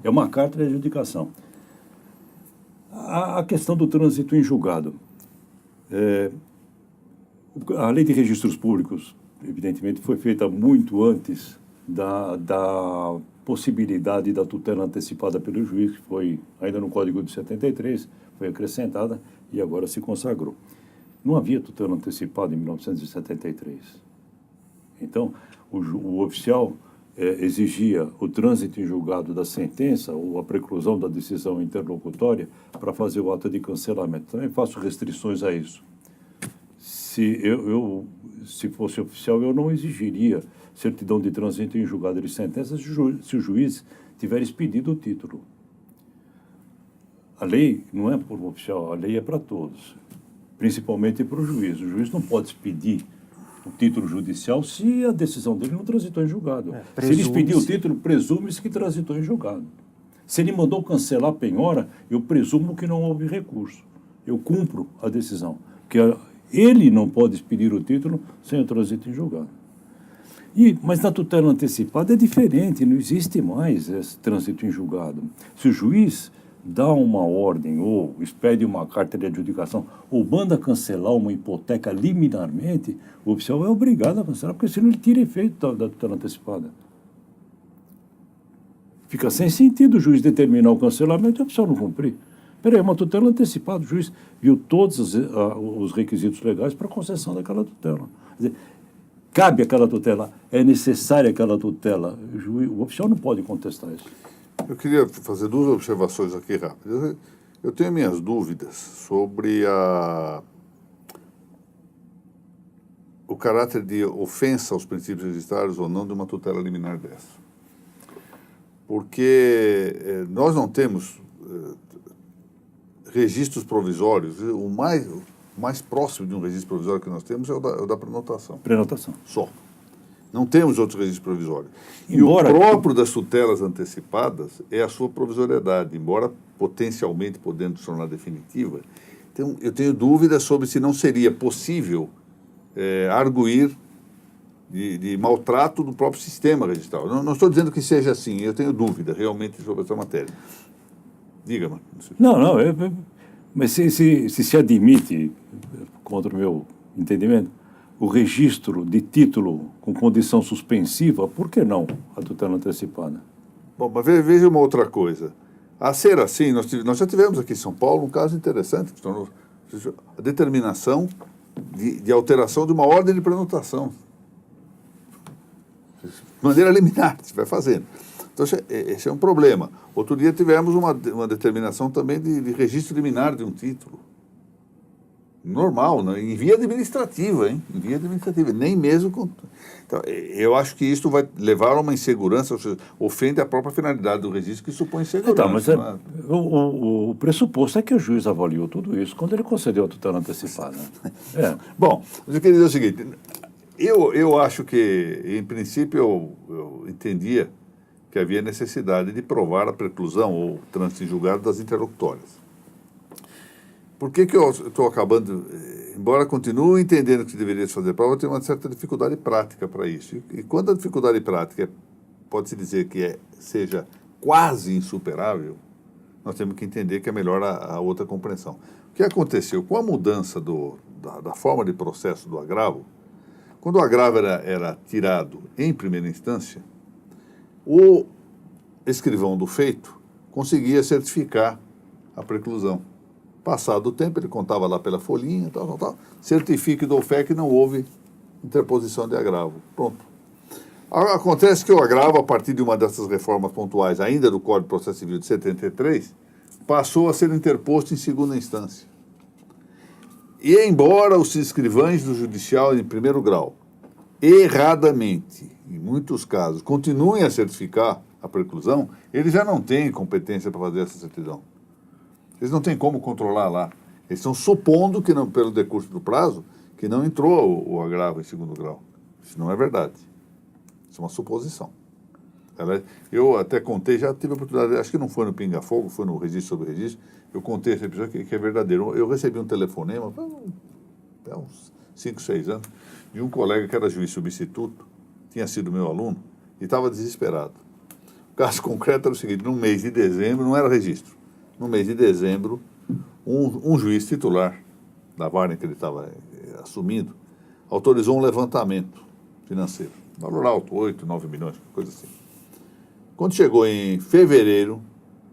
É uma carta de adjudicação. A questão do trânsito em julgado. A lei de registros públicos, evidentemente, foi feita muito antes da possibilidade da tutela antecipada pelo juiz, que foi ainda no Código de 73, foi acrescentada e agora se consagrou. Não havia tutela antecipada em 1973. Então, o oficial exigia o trânsito em julgado da sentença ou a preclusão da decisão interlocutória para fazer o ato de cancelamento. Também faço restrições a isso. Se fosse oficial, eu não exigiria certidão de trânsito em julgado de sentença se o juiz tiver expedido o título. A lei não é por um oficial, a lei é para todos, principalmente para o juiz. O juiz não pode expedir o título judicial se a decisão dele não transitou em julgado. Se ele expedir o título, presume-se que transitou em julgado. Se ele mandou cancelar a penhora, eu presumo que não houve recurso. Eu cumpro a decisão, porque ele não pode expedir o título sem o trânsito em julgado. Mas na tutela antecipada é diferente, não existe mais esse trânsito em julgado. Se o juiz dá uma ordem ou expede uma carta de adjudicação ou manda cancelar uma hipoteca liminarmente, o oficial é obrigado a cancelar, porque senão ele tira efeito da tutela antecipada. Fica sem sentido o juiz determinar o cancelamento e o oficial não cumprir. Peraí, é uma tutela antecipada, o juiz viu todos os requisitos legais para a concessão daquela tutela. Quer dizer, cabe aquela tutela, é necessária aquela tutela, o oficial não pode contestar isso. Eu queria fazer duas observações aqui rápidas. Eu tenho minhas dúvidas sobre o caráter de ofensa aos princípios registrados ou não de uma tutela liminar dessa. Porque nós não temos registros provisórios. O mais próximo de um registro provisório que nós temos é o da prenotação. Prenotação. Só. Não temos outros registros provisórios. E o próprio das tutelas antecipadas é a sua provisoriedade, embora potencialmente podendo se tornar definitiva. Então, eu tenho dúvidas sobre se não seria possível arguir de maltrato do próprio sistema registral. Não estou dizendo que seja assim, eu tenho dúvida realmente sobre essa matéria. Diga, mano. Não, mas se admite, contra o meu entendimento, o registro de título com condição suspensiva, por que não a tutela antecipada? Bom, mas veja uma outra coisa. A ser assim, nós já tivemos aqui em São Paulo um caso interessante, que tornou a determinação de alteração de uma ordem de prenotação. De maneira liminar, se vai fazendo. Então, esse é um problema. Outro dia tivemos uma determinação também de registro liminar de um título. Normal, né? Em via administrativa, hein? Em via administrativa, nem mesmo com... Então, eu acho que isso vai levar a uma insegurança, ou seja, ofende a própria finalidade do registro, que supõe segurança. Então, mas o pressuposto é que o juiz avaliou tudo isso quando ele concedeu a tutela antecipada. Bom, mas eu queria dizer o seguinte, eu acho que, em princípio, eu entendia que havia necessidade de provar a preclusão ou trânsito em julgado das interlocutórias. Por que eu estou acabando, embora continue entendendo que se deveria fazer prova, eu tenho uma certa dificuldade prática para isso. E quando a dificuldade prática pode-se dizer que seja quase insuperável, nós temos que entender que é melhor a outra compreensão. O que aconteceu? Com a mudança da forma de processo do agravo, quando o agravo era tirado em primeira instância, o escrivão do feito conseguia certificar a preclusão. Passado o tempo, ele contava lá pela folhinha, tal, certifique do fé que não houve interposição de agravo. Pronto. Acontece que o agravo, a partir de uma dessas reformas pontuais, ainda do Código de Processo Civil de 73, passou a ser interposto em segunda instância. E embora os escrivães do judicial em primeiro grau, erradamente, em muitos casos, continuem a certificar a preclusão, eles já não têm competência para fazer essa certidão. Eles não têm como controlar lá. Eles estão supondo que, não, pelo decurso do prazo, que não entrou o agravo em segundo grau. Isso não é verdade. Isso é uma suposição. Eu até contei, já tive a oportunidade, acho que não foi no Pinga Fogo, foi no Registro sobre Registro, eu contei esse episódio que é verdadeiro. Eu recebi um telefonema, há uns 5, 6 anos, de um colega que era juiz substituto, tinha sido meu aluno, e estava desesperado. O caso concreto era o seguinte: no mês de dezembro, não era registro, no mês de dezembro, um juiz titular da vara em que ele estava assumindo autorizou um levantamento financeiro, valor alto, 8, 9 milhões, coisa assim. Quando chegou em fevereiro,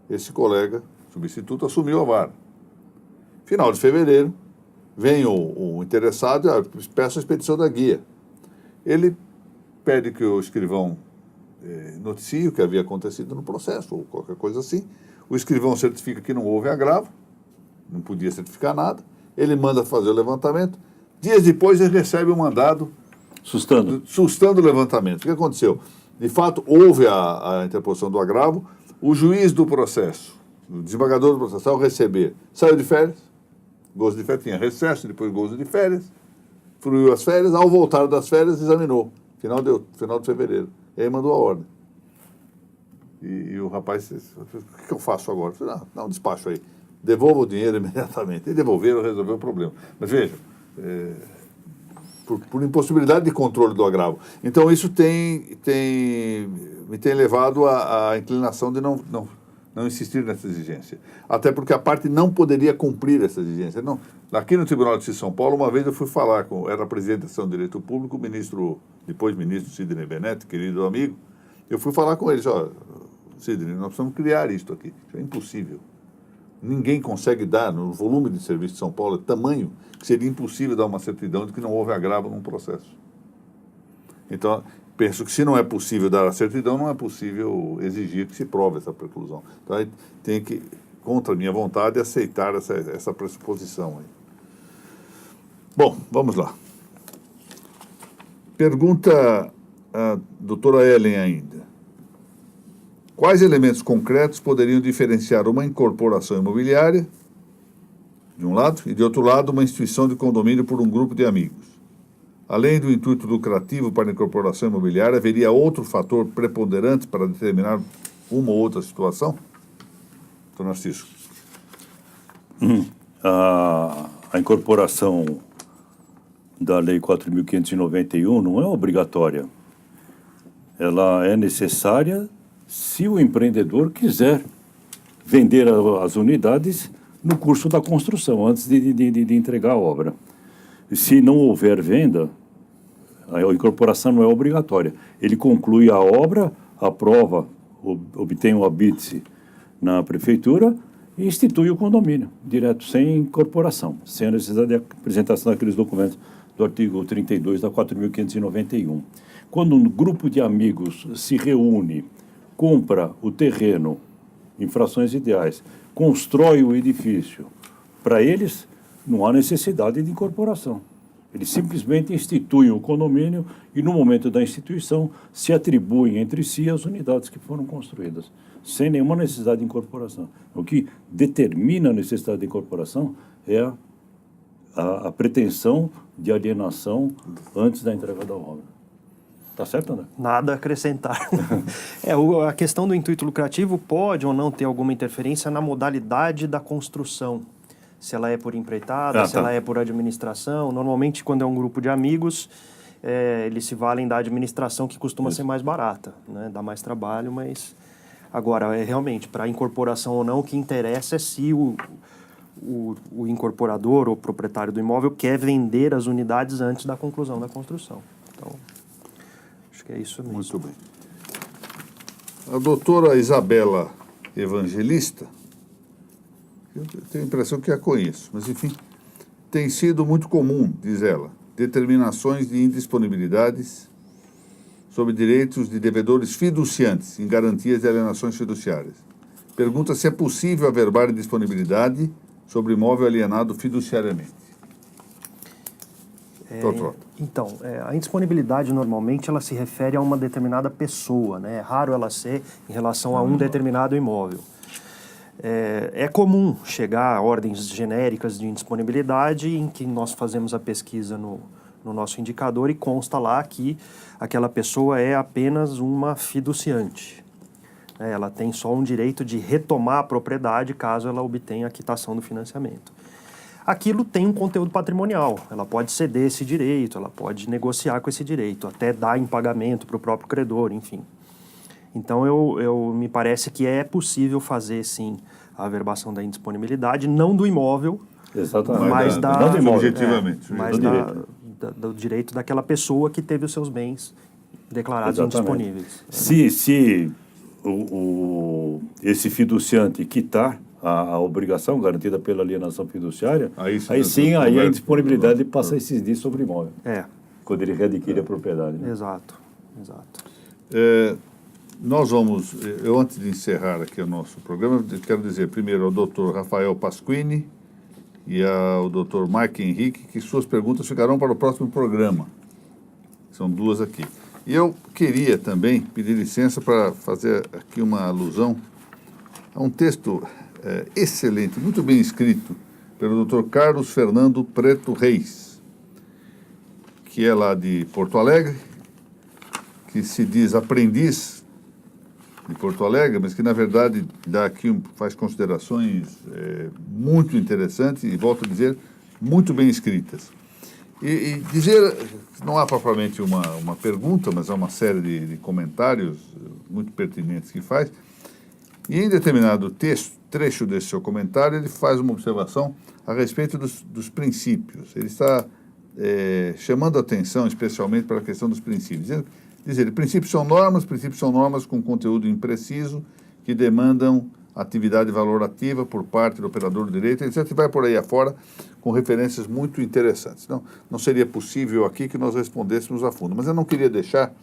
esse colega substituto assumiu a vara. Final de fevereiro, vem o interessado e peça a expedição da guia. Ele pede que o escrivão noticie o que havia acontecido no processo, ou qualquer coisa assim. O escrivão certifica que não houve agravo, não podia certificar nada. Ele manda fazer o levantamento. Dias depois, ele recebe um mandado sustando o levantamento. O que aconteceu? De fato, houve a interposição do agravo. O juiz do processo, o desembargador do processo, ao receber, saiu de férias. Gozo de férias, tinha recesso, depois gozo de férias. Fruiu as férias. Ao voltar das férias, examinou. Final de fevereiro. E aí mandou a ordem. E o rapaz disse: o que eu faço agora? Eu falei: dá um despacho aí. Devolva o dinheiro imediatamente. E devolveram, resolveu o problema. Mas veja, por impossibilidade de controle do agravo. Então, isso me tem levado à inclinação de não insistir nessa exigência. Até porque a parte não poderia cumprir essa exigência. Não. Aqui no Tribunal de Justiça de São Paulo, uma vez eu fui falar era presidente da Ação de Direito Público, depois ministro Sidney Bennett, querido amigo. Eu fui falar com eles: Sidney, nós precisamos criar isto aqui. Isso é impossível. Ninguém consegue dar, no volume de serviço de São Paulo, tamanho que seria impossível dar uma certidão de que não houve agravo num processo. Então, penso que se não é possível dar a certidão, não é possível exigir que se prove essa preclusão. Então, aí tem que, contra a minha vontade, aceitar essa pressuposição aí. Bom, vamos lá. Pergunta a doutora Ellen ainda. Quais elementos concretos poderiam diferenciar uma incorporação imobiliária, de um lado, e de outro lado, uma instituição de condomínio por um grupo de amigos? Além do intuito lucrativo para a incorporação imobiliária, haveria outro fator preponderante para determinar uma ou outra situação? Doutor Narciso. A incorporação da Lei 4.591 não é obrigatória. Ela é necessária se o empreendedor quiser vender as unidades no curso da construção, antes de entregar a obra. Se não houver venda, a incorporação não é obrigatória. Ele conclui a obra, aprova, obtém o habite na prefeitura e institui o condomínio, direto, sem incorporação, sem a necessidade de apresentação daqueles documentos do artigo 32 da 4.591. Quando um grupo de amigos se reúne, compra o terreno em frações ideais, constrói o edifício, para eles não há necessidade de incorporação. Eles simplesmente instituem o condomínio e, no momento da instituição, se atribuem entre si as unidades que foram construídas, sem nenhuma necessidade de incorporação. O que determina a necessidade de incorporação é a pretensão de alienação antes da entrega da obra. Tá certo, André? Nada a acrescentar. A questão do intuito lucrativo pode ou não ter alguma interferência na modalidade da construção. Se ela é por empreitada, se ela é por administração. Normalmente, quando é um grupo de amigos, eles se valem da administração, que costuma ser mais barata, né? Dá mais trabalho, mas... Agora, realmente, para incorporação ou não, o que interessa é se o incorporador ou proprietário do imóvel quer vender as unidades antes da conclusão da construção. Então, acho que é isso mesmo. Muito bem. A doutora Isabela Evangelista, eu tenho a impressão que a conheço, mas enfim, tem sido muito comum, diz ela, determinações de indisponibilidades sobre direitos de devedores fiduciantes em garantias de alienações fiduciárias. Pergunta se é possível averbar indisponibilidade sobre imóvel alienado fiduciariamente. Então, a indisponibilidade normalmente ela se refere a uma determinada pessoa, né? É raro ela ser em relação a um determinado imóvel. É comum chegar a ordens genéricas de indisponibilidade em que nós fazemos a pesquisa no nosso indicador e consta lá que aquela pessoa é apenas uma fiduciante. Ela tem só um direito de retomar a propriedade caso ela obtenha a quitação do financiamento. Aquilo tem um conteúdo patrimonial, ela pode ceder esse direito, ela pode negociar com esse direito, até dar em pagamento para o próprio credor, enfim. Então, me parece que é possível fazer, sim, a averbação da indisponibilidade, não do imóvel, exatamente, mas não do imóvel, objetivamente, mas do direito daquela pessoa que teve os seus bens declarados indisponíveis. Se esse fiduciante quitar a obrigação garantida pela alienação fiduciária, aí sim a indisponibilidade passa a incidir sobre o imóvel. Quando ele readquire a propriedade. Né? Exato. Nós vamos, antes de encerrar aqui o nosso programa, eu quero dizer primeiro ao Dr. Rafael Pasquini e ao Dr. Mike Henrique que suas perguntas ficarão para o próximo programa. São duas aqui. E eu queria também pedir licença para fazer aqui uma alusão a um texto excelente, muito bem escrito, pelo Dr. Carlos Fernando Preto Reis, que é lá de Porto Alegre, que se diz aprendiz de Porto Alegre, mas que, na verdade, faz considerações muito interessantes e, volto a dizer, muito bem escritas. E dizer, não há propriamente uma pergunta, mas há uma série de comentários muito pertinentes que faz, e em determinado trecho desse seu comentário, ele faz uma observação a respeito dos princípios. Ele está chamando a atenção especialmente para a questão dos princípios. Diz ele, princípios são normas com conteúdo impreciso que demandam atividade valorativa por parte do operador do direito, etc. E vai por aí afora com referências muito interessantes. Não seria possível aqui que nós respondêssemos a fundo, mas eu não queria deixar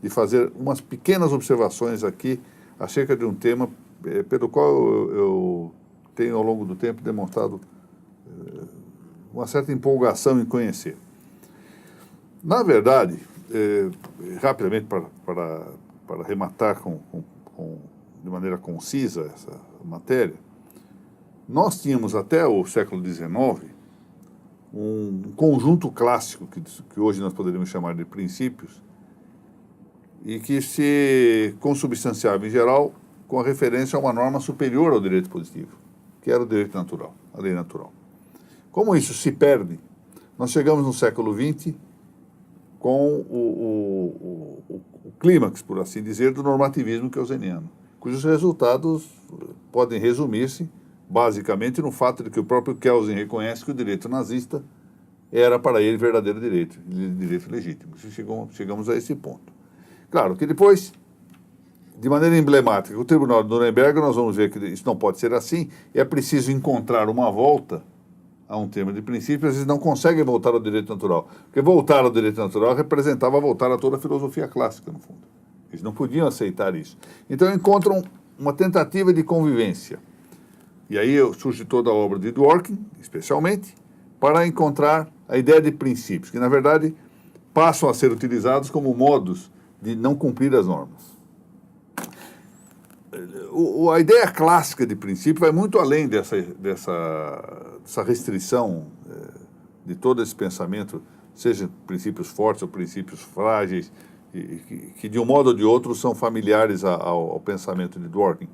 de fazer umas pequenas observações aqui acerca de um tema pelo qual eu tenho, ao longo do tempo, demonstrado uma certa empolgação em conhecer. Na verdade, rapidamente, para arrematar de maneira concisa essa matéria, nós tínhamos até o século XIX um conjunto clássico, que hoje nós poderíamos chamar de princípios, e que se consubstanciava, em geral, com a referência a uma norma superior ao direito positivo, que era o direito natural, a lei natural. Como isso se perde, nós chegamos no século XX com o clímax, por assim dizer, do normativismo keynesiano, cujos resultados podem resumir-se, basicamente, no fato de que o próprio Kelsen reconhece que o direito nazista era para ele verdadeiro direito legítimo. Chegamos a esse ponto. Claro que depois, de maneira emblemática, o Tribunal de Nuremberg, nós vamos ver que isso não pode ser assim, e é preciso encontrar uma volta a um tema de princípio, às vezes não conseguem voltar ao direito natural, porque voltar ao direito natural representava voltar a toda a filosofia clássica, no fundo. Eles não podiam aceitar isso. Então encontram uma tentativa de convivência. E aí surge toda a obra de Dworkin, especialmente, para encontrar a ideia de princípios, que na verdade passam a ser utilizados como modos de não cumprir as normas. A ideia clássica de princípio vai muito além dessa restrição de todo esse pensamento, seja princípios fortes ou princípios frágeis, que de um modo ou de outro são familiares ao pensamento de Dworkin.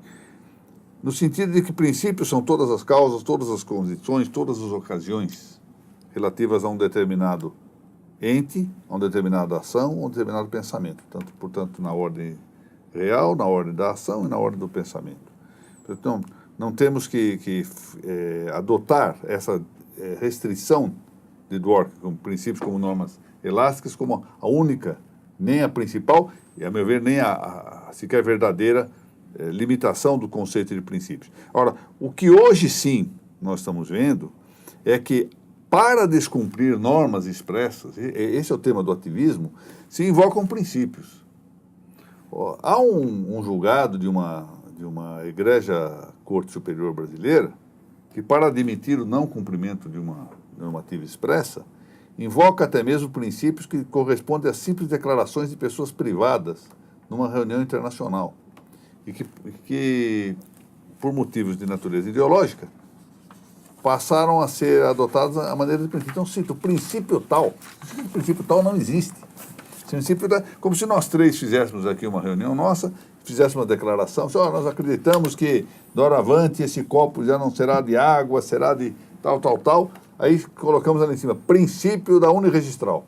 No sentido de que princípios são todas as causas, todas as condições, todas as ocasiões relativas a um determinado ente, a uma determinada ação, a um determinado pensamento. Portanto, na ordem real, na ordem da ação e na ordem do pensamento. Então, não temos que adotar essa restrição de Dworkin como princípios, como normas elásticas, como a única, nem a principal, e, a meu ver, nem a sequer verdadeira limitação do conceito de princípios. Ora, o que hoje sim nós estamos vendo é que, para descumprir normas expressas, esse é o tema do ativismo, se invocam princípios. Há um julgado de uma egregia Corte Superior Brasileira que, para admitir o não cumprimento de uma normativa expressa, invoca até mesmo princípios que correspondem a simples declarações de pessoas privadas numa reunião internacional e que por motivos de natureza ideológica, passaram a ser adotados à maneira de princípio. Então, cito, o princípio tal não existe. O princípio como se nós três fizéssemos aqui uma reunião nossa, fizéssemos uma declaração, nós acreditamos que, doravante, esse copo já não será de água, será de tal. Aí colocamos ali em cima, princípio da uniregistral.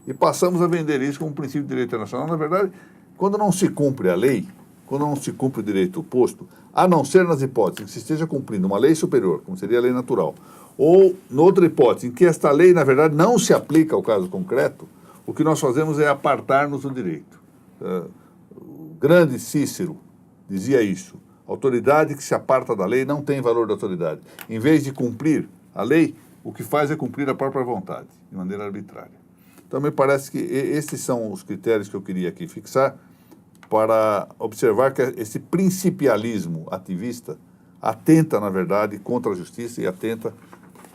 E passamos a vender isso como princípio de direito internacional. Na verdade, quando não se cumpre a lei, quando não se cumpre o direito oposto, a não ser nas hipóteses que se esteja cumprindo uma lei superior, como seria a lei natural, ou, noutra hipótese, em que esta lei, na verdade, não se aplica ao caso concreto, o que nós fazemos é apartar-nos do direito. O grande Cícero dizia isso. A autoridade que se aparta da lei não tem valor de autoridade. Em vez de cumprir a lei, o que faz é cumprir a própria vontade, de maneira arbitrária. Então, me parece que esses são os critérios que eu queria aqui fixar, para observar que esse principialismo ativista atenta, na verdade, contra a justiça e atenta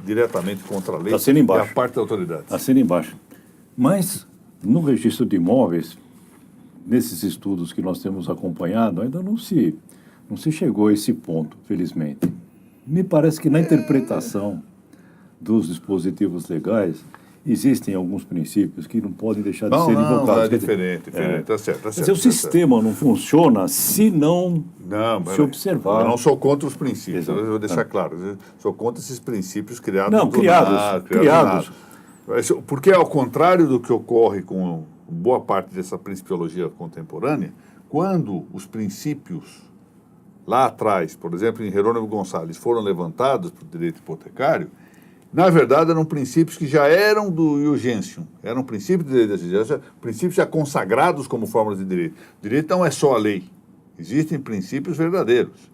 diretamente contra a lei e a parte da autoridade. Assina embaixo. Mas, no registro de imóveis, nesses estudos que nós temos acompanhado, ainda não se chegou a esse ponto, felizmente. Me parece que na interpretação dos dispositivos legais, existem alguns princípios que não podem deixar de ser invocados. Não, é diferente, está certo. Quer dizer, o sistema não funciona se não se observar. Eu não sou contra os princípios, eu vou deixar claro. Eu sou contra esses princípios criados. Não, criados. Porque, ao contrário do que ocorre com boa parte dessa principiologia contemporânea, quando os princípios lá atrás, por exemplo, em Jerônimo Gonçalves, foram levantados para o direito hipotecário, na verdade, eram princípios que já eram do Ius Gentium, eram princípios de direito, princípios já consagrados como formas de direito. Direito não é só a lei, existem princípios verdadeiros,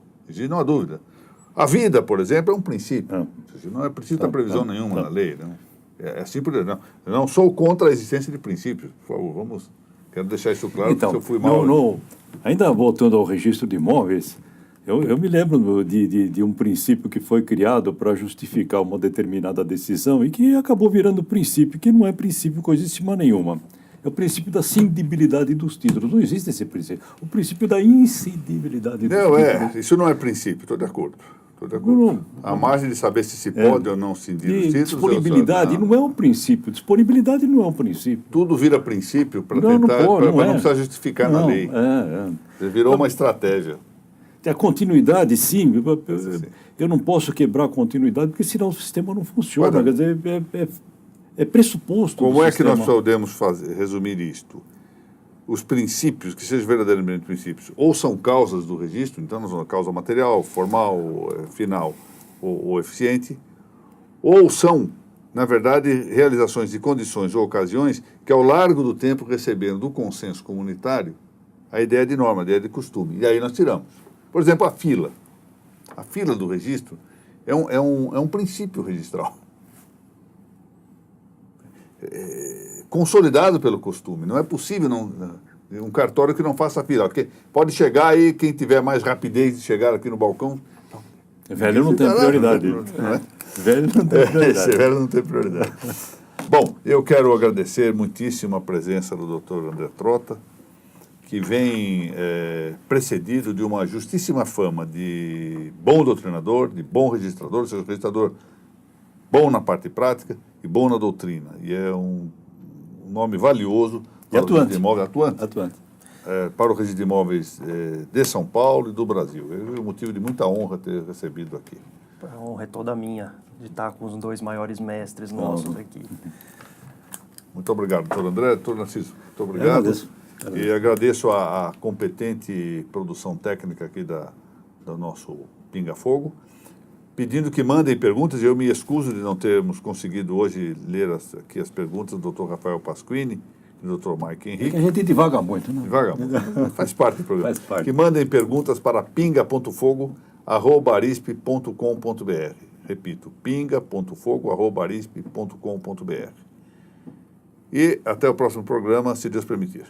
não há dúvida. A vida, por exemplo, é um princípio, não é preciso ter previsão nenhuma na lei. Não. É simples, não. Eu não sou contra a existência de princípios, por favor, quero deixar isso claro, então, porque eu fui mal. Ainda voltando ao registro de imóveis, eu me lembro de um princípio que foi criado para justificar uma determinada decisão e que acabou virando princípio, que não é princípio coisíssima nenhuma. É o princípio da cindibilidade dos títulos. Não existe esse princípio. O princípio da incidibilidade dos títulos. Isso não é princípio, estou de acordo. A margem de saber se pode ou não cindir os títulos... Disponibilidade não é um princípio. Disponibilidade não é um princípio. Tudo vira princípio para tentar... Para não precisar justificar na lei. Virou uma estratégia. A continuidade, sim. Eu não posso quebrar a continuidade, porque senão o sistema não funciona. Quer dizer, é pressuposto. Como é que nós podemos resumir isto? Os princípios, que sejam verdadeiramente princípios, ou são causas do registro, então nós vamos causa material, formal, final ou eficiente, ou são, na verdade, realizações de condições ou ocasiões que, ao largo do tempo, receberam do consenso comunitário a ideia de norma, a ideia de costume. E aí nós tiramos. Por exemplo, a fila. A fila do registro é um princípio registral. Consolidado pelo costume. Não é possível um cartório que não faça fila. Porque pode chegar aí, quem tiver mais rapidez de chegar aqui no balcão... Velho não tem prioridade. Velho não tem prioridade. Velho não tem prioridade. Bom, eu quero agradecer muitíssimo a presença do Dr. André Trota, que vem precedido de uma justíssima fama de bom doutrinador, de bom registrador, ou seja, registrador bom na parte prática e bom na doutrina. E é um nome valioso para o registro de imóveis atuante. Para o registro de imóveis de São Paulo e do Brasil. É um motivo de muita honra ter recebido aqui. A honra é toda minha de estar com os dois maiores mestres nossos aqui. Muito obrigado, doutor André. Doutor Narciso, muito obrigado. E agradeço a competente produção técnica aqui do nosso Pinga Fogo, pedindo que mandem perguntas. Eu me excuso de não termos conseguido hoje ler aqui as perguntas do Dr. Rafael Pasquini e do Dr. Mike Henrique. É que a gente divaga muito, né? Divaga muito. Faz parte do programa. Faz parte. Que mandem perguntas para pinga.fogo@arispe.com.br. Repito, pinga.fogo@arispe.com.br. E até o próximo programa, se Deus permitir.